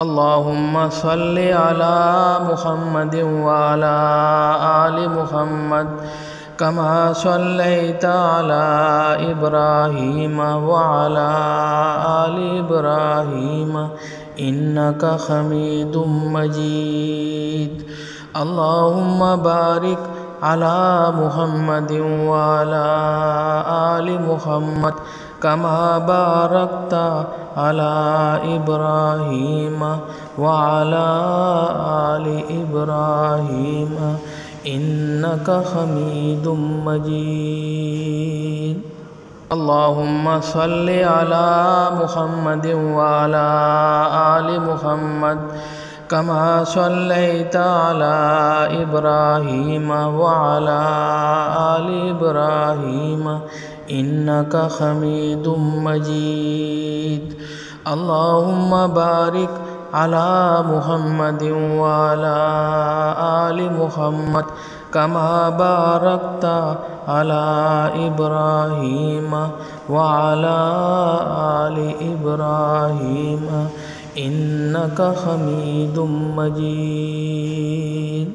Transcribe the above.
اللهم صل على محمد وعلى آل محمد كما صليت على إبراهيم وعلى آل إبراهيم إنك حميد مجيد. اللهم بارك على محمد وعلى آل محمد كما باركت على إبراهيم وعلى آل إبراهيم إنك حميد مجيد. اللهم صل على محمد وعلى آل محمد كما صليت على إبراهيم وعلى آل إبراهيم إنك حميد مجيد. اللهم بارك على محمد وعلى آل محمد كما باركت على إبراهيم وعلى آل إبراهيم إنك حميد مجيد.